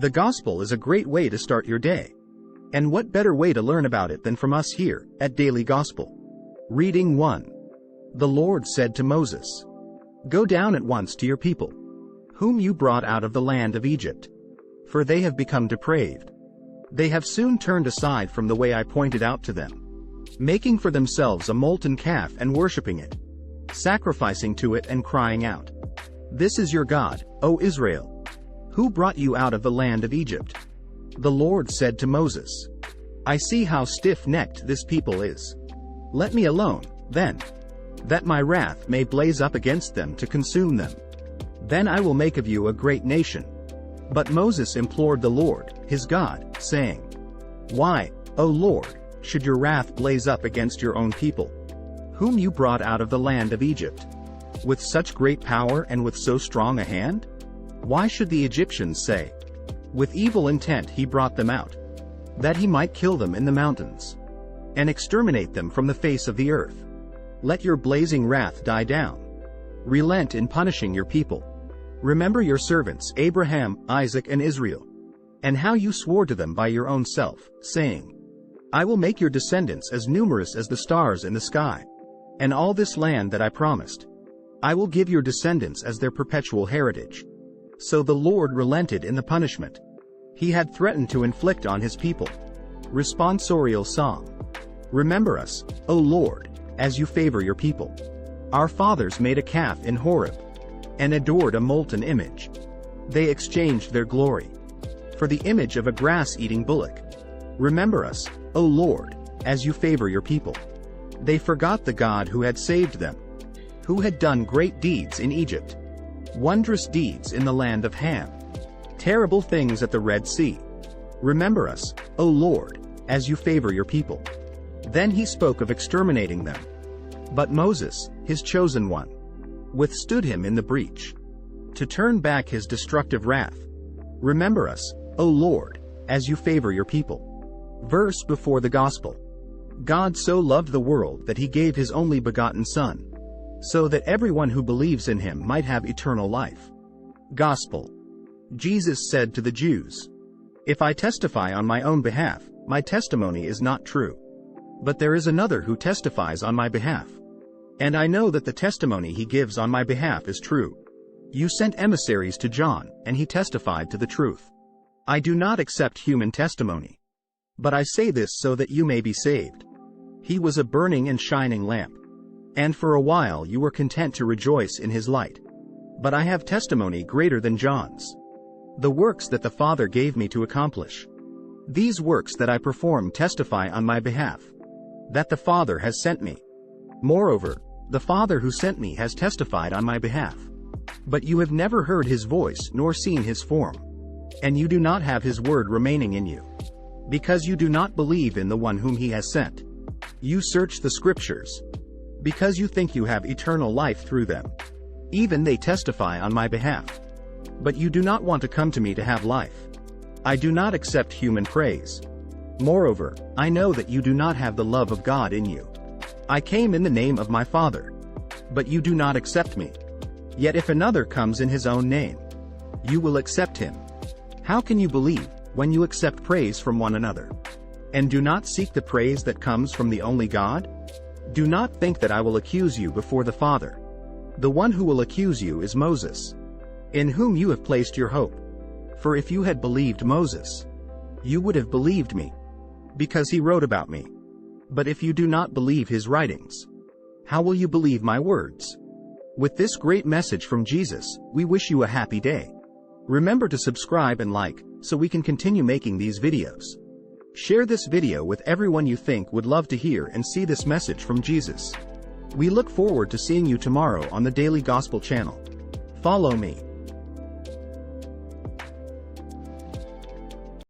The gospel is a great way to start your day. And what better way to learn about it than from us here, at Daily Gospel? Reading 1. The Lord said to Moses, "Go down at once to your people, whom you brought out of the land of Egypt. For they have become depraved. They have soon turned aside from the way I pointed out to them, making for themselves a molten calf and worshipping it, sacrificing to it and crying out, 'This is your God, O Israel, who brought you out of the land of Egypt.' The Lord said to Moses, 'I see how stiff-necked this people is. Let me alone, then, that my wrath may blaze up against them to consume them. Then I will make of you a great nation.' But Moses implored the Lord, his God, saying, 'Why, O Lord, should your wrath blaze up against your own people, whom you brought out of the land of Egypt, with such great power and with so strong a hand? Why should the Egyptians say, with evil intent he brought them out, that he might kill them in the mountains, and exterminate them from the face of the earth? Let your blazing wrath die down. Relent in punishing your people. Remember your servants Abraham, Isaac and Israel, and how you swore to them by your own self, saying, I will make your descendants as numerous as the stars in the sky, and all this land that I promised, I will give your descendants as their perpetual heritage.' So the Lord relented in the punishment he had threatened to inflict on his people. Responsorial Song. Remember us, O Lord, as you favor your people. Our fathers made a calf in Horeb, and adored a molten image. They exchanged their glory for the image of a grass-eating bullock. Remember us, O Lord, as you favor your people. They forgot the God who had saved them, who had done great deeds in Egypt, wondrous deeds in the land of Ham, terrible things at the Red Sea. Remember us, O Lord, as you favor your people. Then he spoke of exterminating them. But Moses, his chosen one, withstood him in the breach, to turn back his destructive wrath. Remember us, O Lord, as you favor your people. Verse before the Gospel. God so loved the world that he gave his only begotten Son, so that everyone who believes in him might have eternal life. Gospel. Jesus said to the Jews, "If I testify on my own behalf, my testimony is not true. But there is another who testifies on my behalf. And I know that the testimony he gives on my behalf is true. You sent emissaries to John, and he testified to the truth. I do not accept human testimony. But I say this so that you may be saved. He was a burning and shining lamp. And for a while you were content to rejoice in his light. But I have testimony greater than John's, the works that the Father gave me to accomplish. These works that I perform testify on my behalf, that the Father has sent me. Moreover, the Father who sent me has testified on my behalf. But you have never heard his voice nor seen his form. And you do not have his word remaining in you, because you do not believe in the one whom he has sent. You search the Scriptures, because you think you have eternal life through them. Even they testify on my behalf. But you do not want to come to me to have life. I do not accept human praise. Moreover, I know that you do not have the love of God in you. I came in the name of my Father, but you do not accept me. Yet if another comes in his own name, you will accept him. How can you believe, when you accept praise from one another, and do not seek the praise that comes from the only God? Do not think that I will accuse you before the Father. The one who will accuse you is Moses, in whom you have placed your hope. For if you had believed Moses, you would have believed me, because he wrote about me. But if you do not believe his writings, how will you believe my words?" With this great message from Jesus, we wish you a happy day. Remember to subscribe and like, so we can continue making these videos. Share this video with everyone you think would love to hear and see this message from Jesus. We look forward to seeing you tomorrow on the Daily Gospel channel. Follow me.